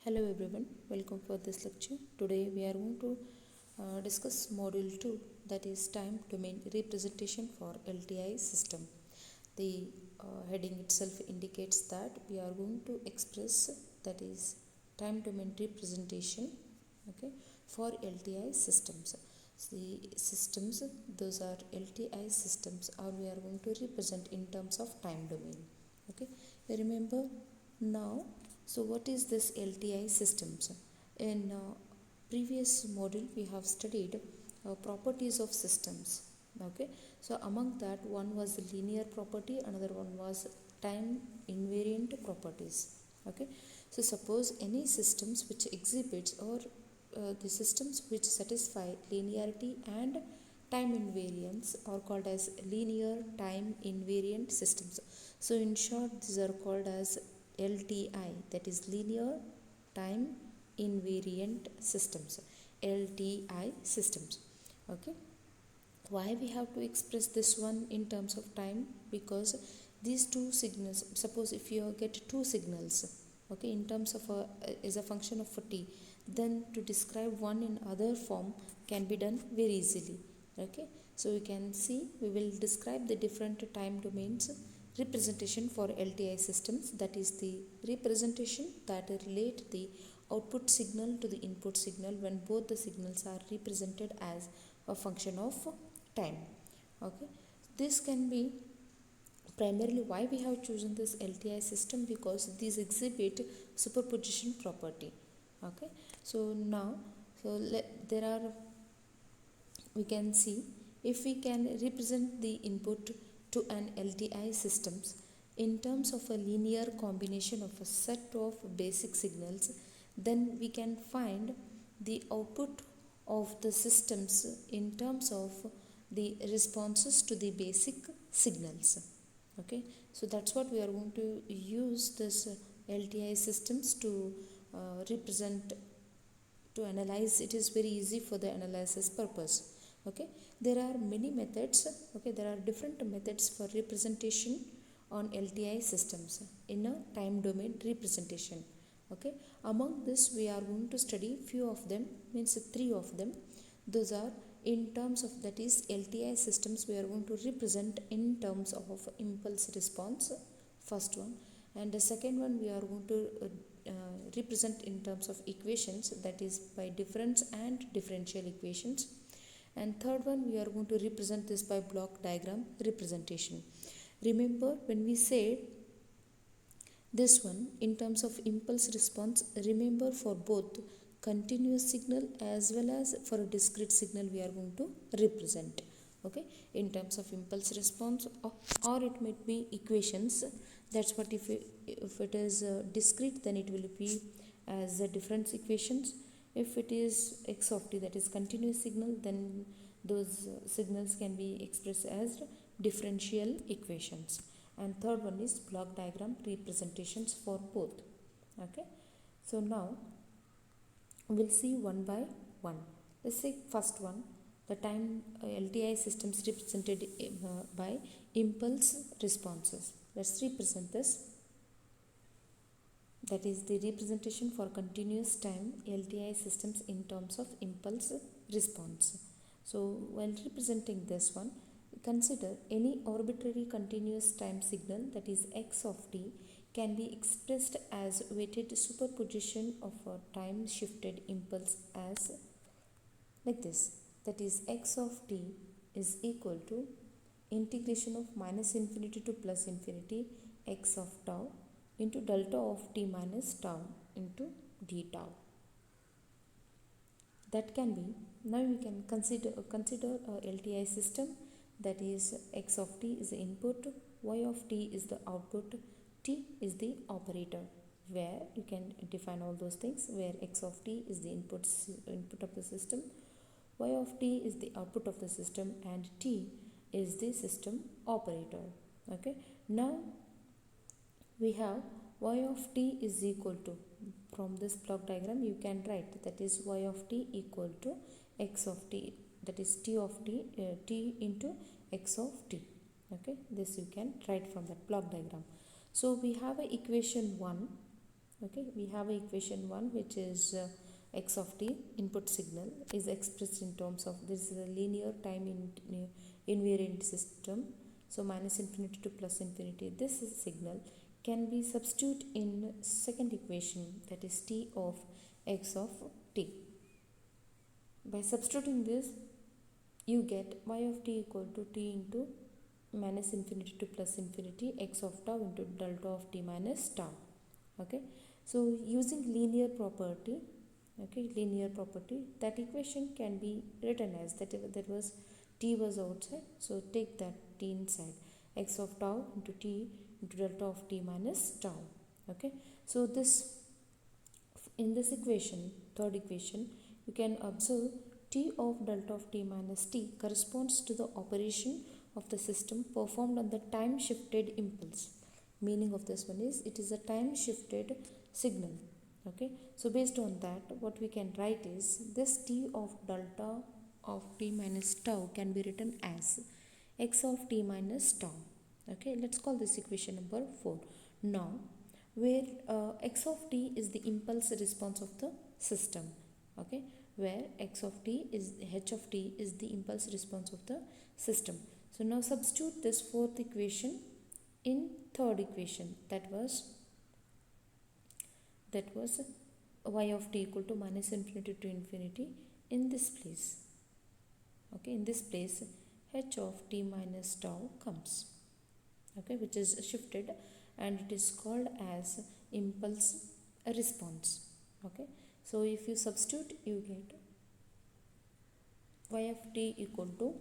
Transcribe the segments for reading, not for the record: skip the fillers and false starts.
Hello everyone, welcome for this lecture. Today we are going to discuss module 2, that is time domain representation for LTI system. The heading itself indicates that we are going to express, that is time domain representation, okay, for LTI systems. The systems, those are LTI systems, or we are going to represent in terms of time domain. Okay, remember now. So what is this LTI systems? In previous module we have studied properties of systems. Okay, so among that one was the linear property, another one was time invariant properties. Okay, so suppose any systems which exhibits or the systems which satisfy linearity and time invariance are called as linear time invariant systems. So in short, these are called as LTI, that is linear time invariant systems. LTI systems. Okay, why we have to express this one in terms of time? Because these two signals, suppose if you get two signals, okay, in terms of is a function of t, then to describe one in other form can be done very easily. Okay, so we can see, we will describe the different time domains representation for LTI systems, that is the representation that relate the output signal to the input signal when both the signals are represented as a function of time. Okay, this can be primarily why we have chosen this LTI system, because these exhibit superposition property. Okay, so now there are, we can see, if we can represent the input to an LTI systems in terms of a linear combination of a set of basic signals, then we can find the output of the systems in terms of the responses to the basic signals. Okay, so that's what we are going to use this LTI systems to represent, to analyze. It is very easy for the analysis purpose. Okay, there are many methods. Okay, there are different methods for representation on LTI systems in a time domain representation. Okay, among this we are going to study few of them, means three of them. Those are in terms of, that is LTI systems we are going to represent in terms of impulse response, first one, and the second one we are going to represent in terms of equations, that is by difference and differential equations, and third one we are going to represent this by block diagram representation. Remember, when we say this one in terms of impulse response, remember for both continuous signal as well as for a discrete signal we are going to represent. Okay, in terms of impulse response, or it might be equations. That's what, if it is discrete, then it will be as a difference equations. If it is x of t, that is continuous signal, then those signals can be expressed as differential equations. And third one is block diagram representations for both. Okay, so now we'll see one by one. Let's say first one, the time LTI systems represented by impulse responses. Let's represent this. That is the representation for continuous time LTI systems in terms of impulse response. So while representing this one, consider any arbitrary continuous time signal, that is x of t, can be expressed as weighted superposition of a time shifted impulse as like this. That is x of t is equal to integration of minus infinity to plus infinity x of tau into delta of t minus tau into d tau. That can be, now we can consider a LTI system, that is x of t is the input, y of t is the output, t is the operator, where you can define all those things, where x of t is the input of the system, y of t is the output of the system, and t is the system operator. Okay, now we have y of t is equal to, from this block diagram you can write, that is y of t equal to x of t, that is t of t, t into x of t. Okay, this you can write from that block diagram. So we have a equation 1, Okay, we have equation 1, which is x of t input signal is expressed in terms of this is a linear time invariant system. So minus infinity to plus infinity, this is signal can be substituted in second equation, that is t of x of t. By substituting this, you get y of t equal to t into minus infinity to plus infinity x of tau into delta of t minus tau. Okay, so using linear property, linear property, that equation can be written as that was t was outside, so take that t inside, x of tau into t into delta of t minus tau. Okay, so this in this equation, third equation, you can observe t of delta of t minus t corresponds to the operation of the system performed on the time shifted impulse. Meaning of this one is it is a time shifted signal. Okay, so based on that, what we can write is this t of delta of t minus tau can be written as x of t minus tau. Okay, let's call this equation number 4. Now, where x of t is the impulse response of the system. Okay, where x of t is h of t is the impulse response of the system. So now substitute this fourth equation in third equation, that was y of t equal to minus infinity to infinity in this place. Okay, in this place h of t minus tau comes. Okay, which is shifted and it is called as impulse response. Okay, so if you substitute, you get y of t equal to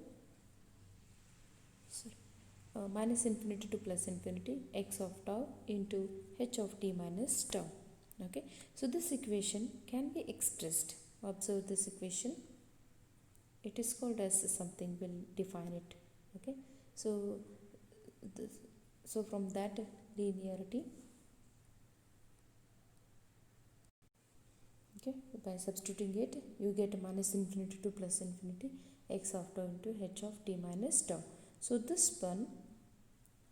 minus infinity to plus infinity x of tau into h of t minus tau. Okay, so this equation can be expressed. Observe this equation. It is called as something, we'll define it. Okay, so from that linearity, okay, by substituting it, you get minus infinity to plus infinity x of tau into h of t minus tau. So this one,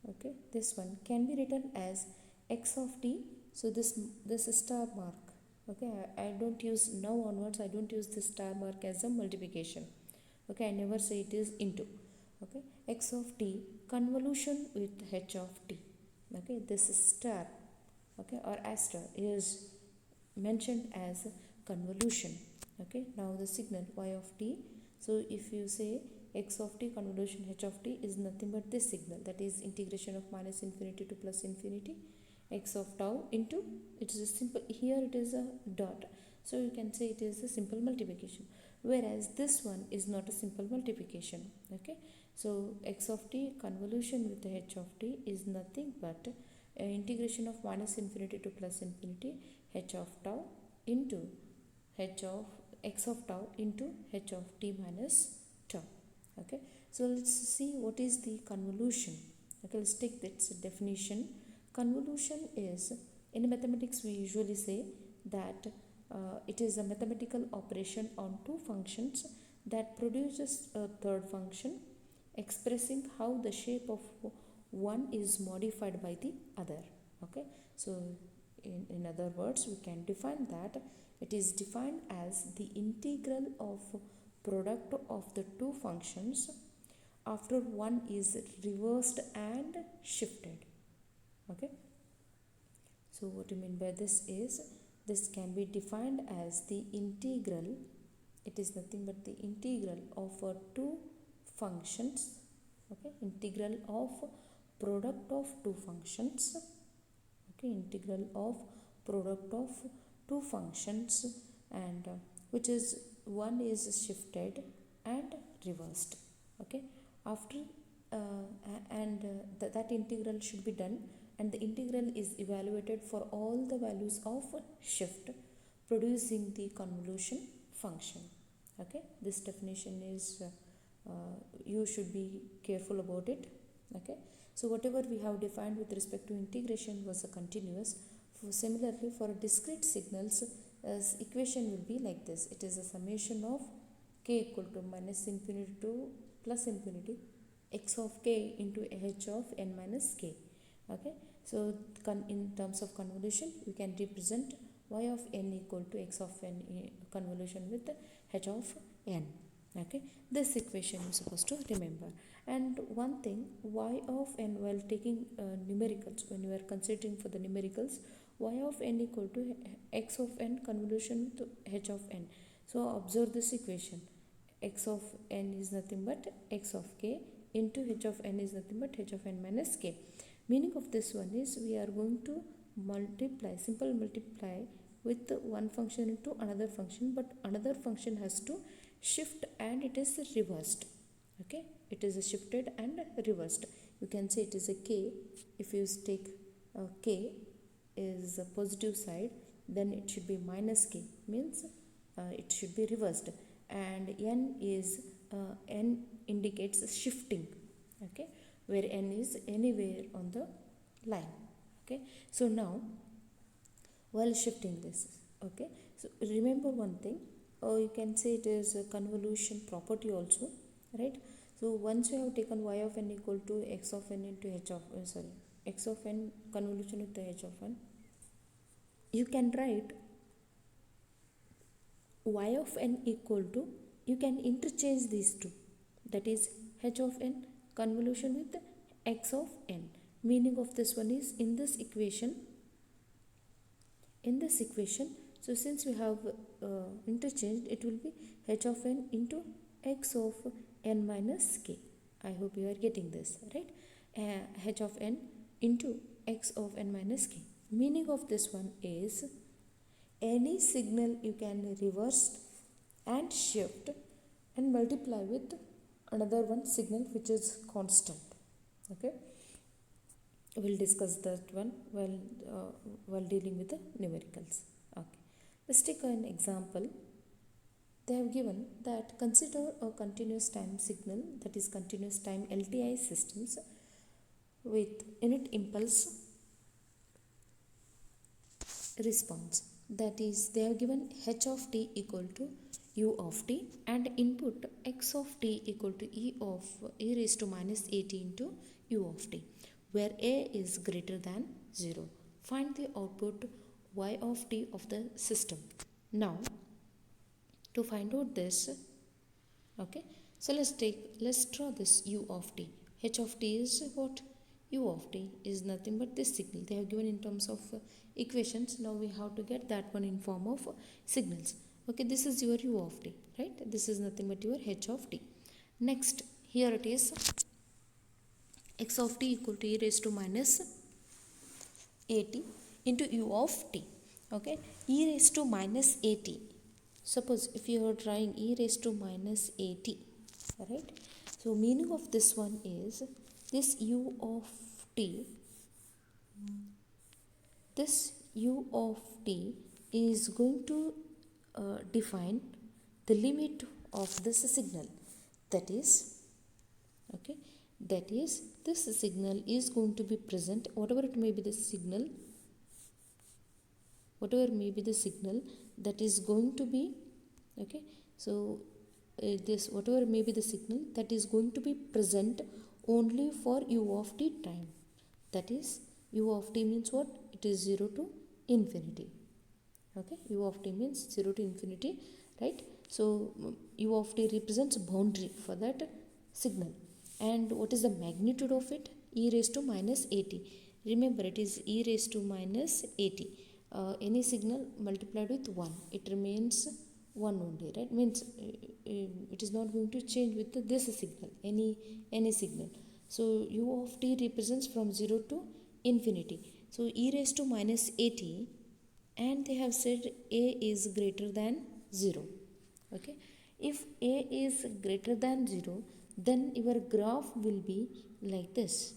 okay, this one can be written as x of t. So this star mark, okay, I don't use now onwards, I don't use this star mark as a multiplication. Okay, I never say it is into. Okay, x of t convolution with h of t. Okay, this star, okay, or asterisk is mentioned as convolution. Okay, now the signal y of t. So if you say x of t convolution h of t is nothing but this signal, that is integration of minus infinity to plus infinity x of tau into, it is a simple, here it is a dot, so you can say it is a simple multiplication, whereas this one is not a simple multiplication. Okay, so x of t convolution with h of t is nothing but integration of minus infinity to plus infinity h of tau into h of x of tau into h of t minus tau. Okay, so let's see what is the convolution. Okay, let's take this definition. Convolution is, in mathematics we usually say that it is a mathematical operation on two functions that produces a third function, expressing how the shape of one is modified by the other. Okay, so in other words, we can define that it is defined as the integral of product of the two functions after one is reversed and shifted. Okay, so what you mean by this is, this can be defined as the integral, it is nothing but the integral of two functions. Okay, integral of product of two functions. Okay, integral of product of two functions, and which is one is shifted and reversed. Okay, after that integral should be done, and the integral is evaluated for all the values of shift, producing the convolution function. Okay, this definition is you should be careful about it. Okay, so whatever we have defined with respect to integration was a continuous. Similarly, for discrete signals, equation will be like this. It is a summation of k equal to minus infinity to plus infinity x of k into h of n minus k. Okay, So in terms of convolution, we can represent y of n equal to x of n convolution with h of n. Okay, this equation you're supposed to remember. And one thing, y of n, while taking numericals, when you are considering for the numericals, y of n equal to x of n convolution to h of n. So observe this equation. X of n is nothing but x of k into h of n is nothing but h of n minus k. Meaning of this one is we are going to multiply, simple multiply with one function into another function, but another function has to shift and it is reversed. Okay, it is shifted and reversed. You can say it is a k. If you take k is a positive side, then it should be minus k, means it should be reversed. And n is n indicates shifting. Okay, where n is anywhere on the line. Okay, so now while shifting this, okay, so remember one thing, you can say it is a convolution property also, right? So once you have taken y of n equal to x of n into h of x of n convolution with the h of n, you can write y of n equal to, you can interchange these two, that is h of n convolution with x of n. Meaning of this one is in this equation, so since we have interchanged, it will be h of n into x of n minus k. I hope you are getting this, right? H of n into x of n minus k. Meaning of this one is any signal you can reverse and shift and multiply with another one signal which is constant. Okay, we'll discuss that one while dealing with the numericals. Okay, let's take an example. They have given that consider a continuous time signal, that is continuous time LTI systems with unit impulse response, that is they have given h of t equal to u of t and input x of t equal to e raised to minus at into u of t, where a is greater than 0. Find the output y of t of the system. Now to find out this, okay, so let's draw this u of t. H of t is what? U of t is nothing but this signal they have given in terms of equations. Now we have to get that one in form of signals. Okay, this is your u of t, right? This is nothing but your h of t. Next, here it is x of t equal to e raised to minus at into u of t. Okay, e raised to minus at. Suppose if you are trying e raised to minus at, right? So meaning of this one is this u of t, is going to define the limit of this signal. That is, okay, that is this signal is going to be present, whatever it may be the signal, that is going to be, okay, so this whatever may be the signal that is going to be present only for u of t time. That is u of t means what? It is 0 to infinity. Okay, u of t means 0 to infinity, right? So u of t represents boundary for that signal. And what is the magnitude of it? E raised to minus at. Remember, it is e raised to minus at. Any signal multiplied with 1, it remains 1 only, right? Means it is not going to change with this signal, any signal. So u of t represents from 0 to infinity. So e raised to minus at, and they have said a is greater than 0. Okay, if a is greater than 0, then your graph will be like this.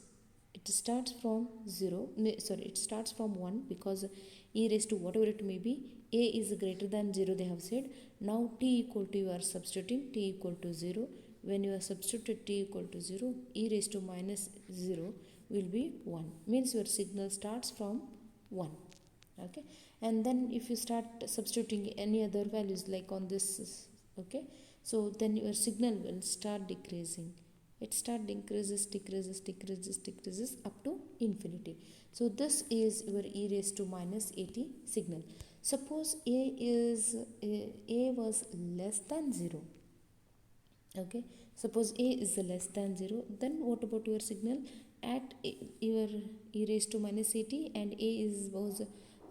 It starts from 1, because e raised to whatever it may be, a is greater than 0 they have said. Now t equal to, you are substituting t equal to 0. When you are substituted t equal to 0, e raised to minus 0 will be 1. Means your signal starts from 1. Okay, and then if you start substituting any other values like on this, okay, so then your signal will start decreasing. it start decreases up to infinity. So this is your e raised to minus at signal. Suppose a was less than 0. Okay, suppose a is less than 0, then what about your signal at your e raised to minus at, and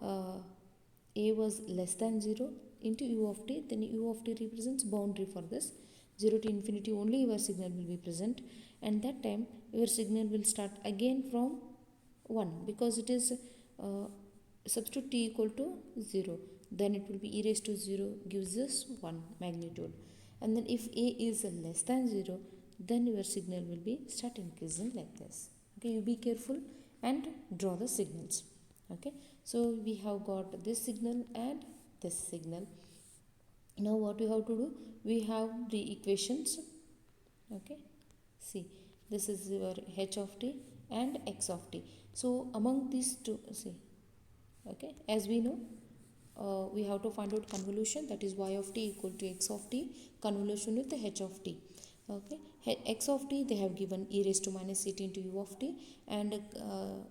uh, a was less than 0 into u of t, then u of t represents boundary for this 0 to infinity, only your signal will be present, and that time your signal will start again from 1, because it is substitute t equal to 0, then it will be e raised to 0 gives us 1 magnitude. And then if a is less than 0, then your signal will be start increasing like this. Okay, you be careful and draw the signals. Okay, so we have got this signal and this signal. Now what we have to do, we have the equations. Okay, see, this is your h of t and x of t. So among these two, see, okay, as we know, we have to find out convolution, that is y of t equal to x of t convolution with the h of t. Okay, x of t they have given e raised to minus at into u of t, and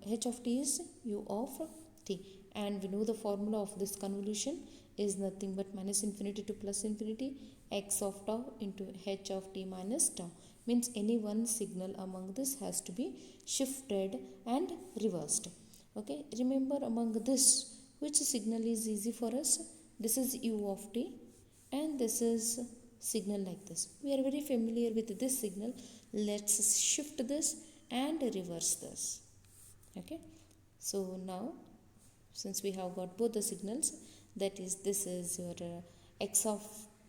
h of t is u of t, and we know the formula of this convolution is nothing but minus infinity to plus infinity x of tau into h of t minus tau, means any one signal among this has to be shifted and reversed. Okay, remember among this, which signal is easy for us? This is u of t, and this is signal like this. We are very familiar with this signal. Let's shift this and reverse this. Okay, so now since we have got both the signals, that is, this is your x of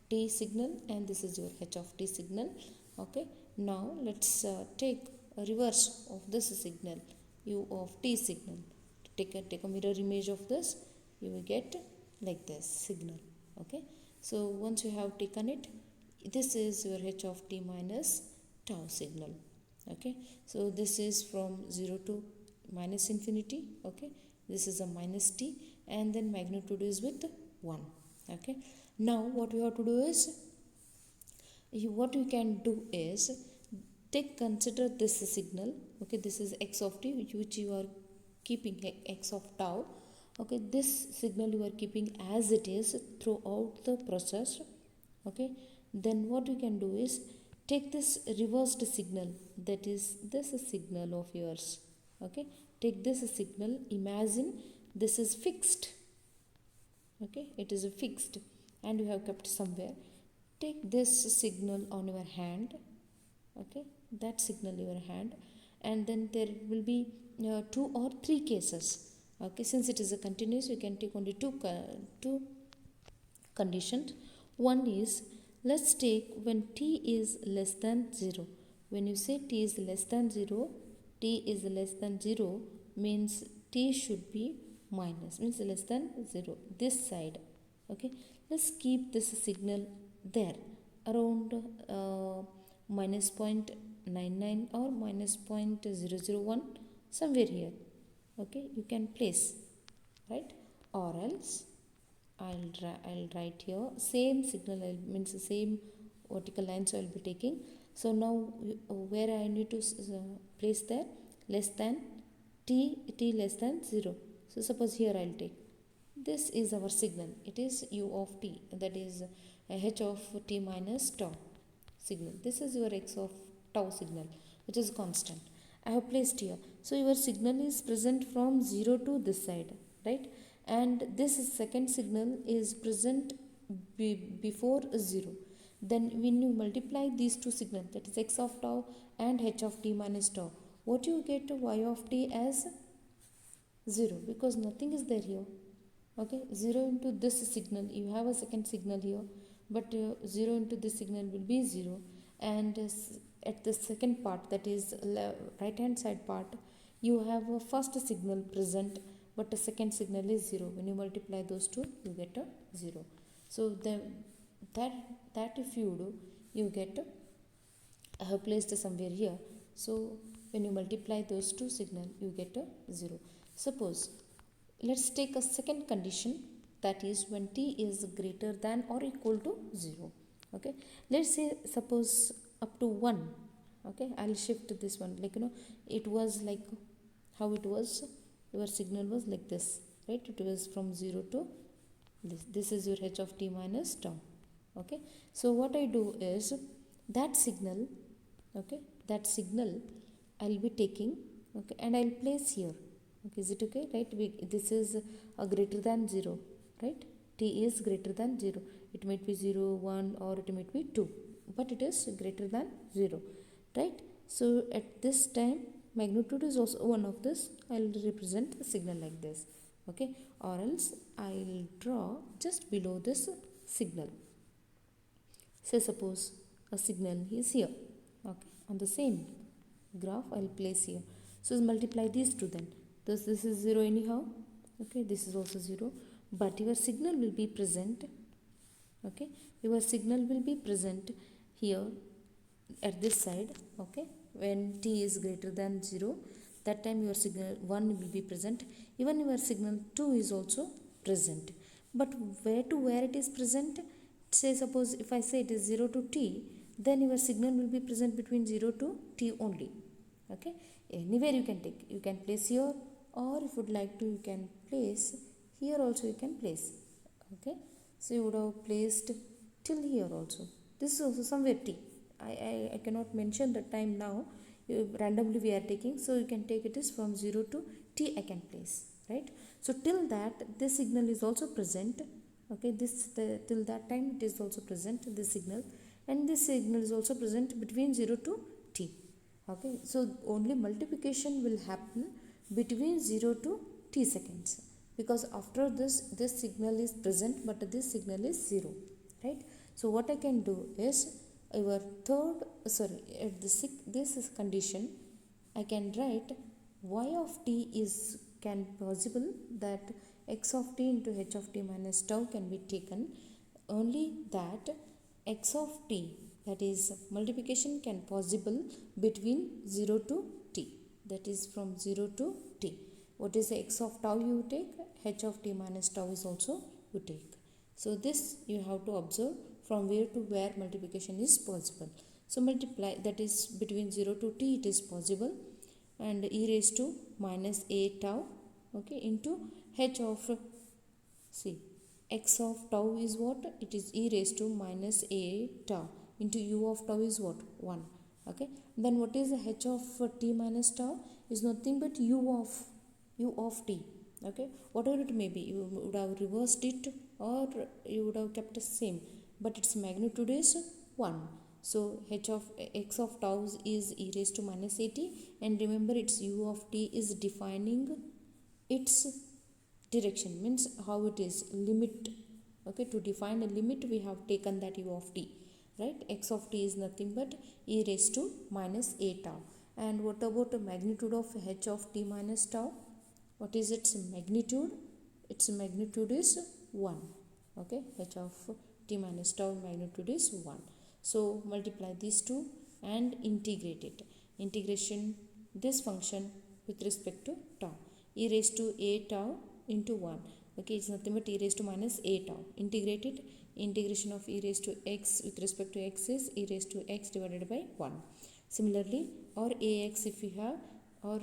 t signal and this is your h of t signal. Okay, now let's take a reverse of this signal, u of t signal. Take a mirror image of this, you will get like this signal. Okay, so once you have taken it, this is your h of t minus tau signal. Okay, so this is from 0 to minus infinity. Okay, this is a minus t, and then magnitude is with 1. Okay, now what we have to do is, what you can do is consider this signal. Okay, this is x of t, which you are keeping x of tau. Okay, this signal you are keeping as it is throughout the process. Okay, then what you can do is take this reversed signal, that is this signal of yours. Okay, take this signal, imagine this is fixed. Okay, it is fixed and you have kept somewhere. Take this signal on your hand. Okay, that signal in your hand, and then there will be 2 or 3 cases. Okay, since it is a continuous, you can take only two conditions. One is, let's take when t is less than 0. When you say t is less than 0, t is less than 0 means t should be minus, means less than 0, this side. Okay, let's keep this signal there around minus 0.99 or minus 0.001, somewhere here. Okay, you can place, right? Or else I'll write here same signal, means the same vertical lines I will be taking. So now where I need to place there, less than t less than 0. So suppose here I'll take, this is our signal, it is u of t, that is h of t minus tau signal. This is your x of tau signal, which is constant. I have placed here. So your signal is present from 0 to this side, right? And this second signal is present before 0. Then when you multiply these two signals, that is x of tau and h of t minus tau, what you get y of t as 0, because nothing is there here. Okay, 0 into this signal, you have a second signal here, but 0 into this signal will be 0, and at the second part, that is right hand side part, you have a first signal present, but the second signal is 0. When you multiply those two, you get a 0. So that if you do, you get I have placed somewhere here. So when you multiply those two signal, you get a 0. Suppose, let's take a second condition, that is when t is greater than or equal to 0. Okay, let's say suppose up to 1. Okay, I'll shift this one, like it was like how it was, your signal was like this, right? It was from 0 to this is your h of t minus tau. Okay, so what I do is that signal, okay, that signal I'll be taking, okay, and I'll place here. Okay, is it okay? Right, this is a greater than 0, right? T is greater than 0. It might be 0 1 or it might be 2, but it is greater than 0, right? So at this time magnitude is also one of this. I'll represent the signal like this, okay, or else I'll draw just below this signal. Say suppose a signal is here, okay, on the same graph I'll place here. So multiply these two, then this is 0 anyhow, okay, this is also 0, but your signal will be present, okay, your signal will be present here at this side, okay, when t is greater than 0, that time your signal 1 will be present, even your signal 2 is also present. But where to where it is present, say suppose if I say it is 0 to t, then your signal will be present between 0 to t only, okay. Anywhere you can take, you can place here, or if you would like to you can place here also, you can place, okay. So you would have placed till here also, this is also somewhere t. I cannot mention the time now, randomly we are taking, so you can take it is from 0 to t I can place, right. So till that this signal is also present, okay, till that time it is also present, this signal, and this signal is also present between 0 to t, okay. So only multiplication will happen between 0 to t seconds, because after this signal is present but this signal is 0, right. So what I can do is your third, sorry, at this is condition, I can write y of t is can possible that x of t into h of t minus tau can be taken, only that x of t, that is multiplication, can possible between 0 to t, that is from 0 to t. What is the x of tau you take, h of t minus tau is also you take. So this you have to observe from where to where multiplication is possible. So multiply, that is between 0 to t it is possible, and e raised to minus a tau, okay, into h of, see, x of tau is what, it is e raised to minus a tau into u of tau is what, 1, okay. Then what is the h of t minus tau is nothing but u of t, okay. Whatever it may be, you would have reversed it or you would have kept the same, but its magnitude is 1. So h of x of tau is e raised to minus at, and remember its u of t is defining its direction, means how it is limit, okay. To define a limit we have taken that u of t, right. X of t is nothing but e raised to minus a tau. And what about the magnitude of h of t minus tau? What is its magnitude? Its magnitude is 1, okay. H of t minus tau magnitude is 1. So multiply these two and integrate it. Integration this function with respect to tau, e raised to a tau into 1, okay, it's nothing but e raised to minus a tau. Integrate it. Integration of e raised to x with respect to x is e raised to x divided by 1. Similarly, or ax if you have, or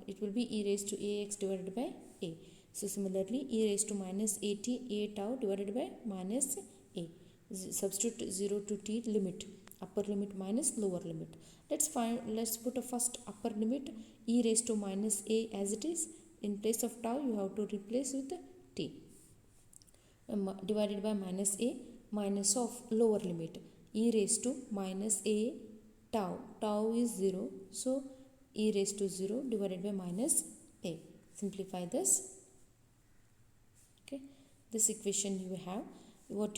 it will be e raised to ax divided by a. So similarly, e raised to minus at a tau divided by minus a. Substitute 0 to t limit, upper limit minus lower limit. Let's put a first upper limit, e raised to minus a as it is. In place of tau you have to replace with t, divided by minus a, minus of lower limit, e raised to minus a tau. Tau is 0, so e raised to 0 divided by minus a. Simplify this, okay. This equation you have, what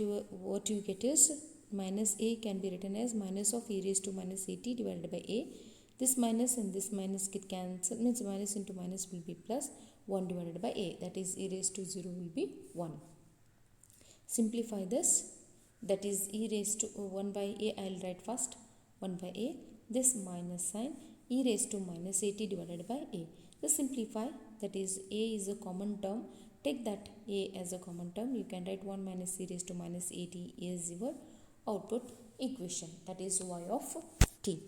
you get is minus a can be written as minus of e raised to minus at divided by a. This minus and this minus get cancelled, means minus into minus will be plus 1 divided by a, that is e raised to 0 will be 1. Simplify this, that is e raised to 1 by a, I will write first 1 by a, this minus sign, e raised to minus at divided by a. Just simplify, that is a is a common term, take that a as a common term, you can write 1 minus e raised to minus at is your output equation, that is y of t.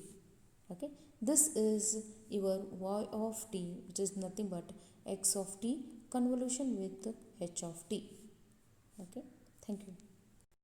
Okay, this is your y of t, which is nothing but x of t convolution with h of t. Okay, thank you.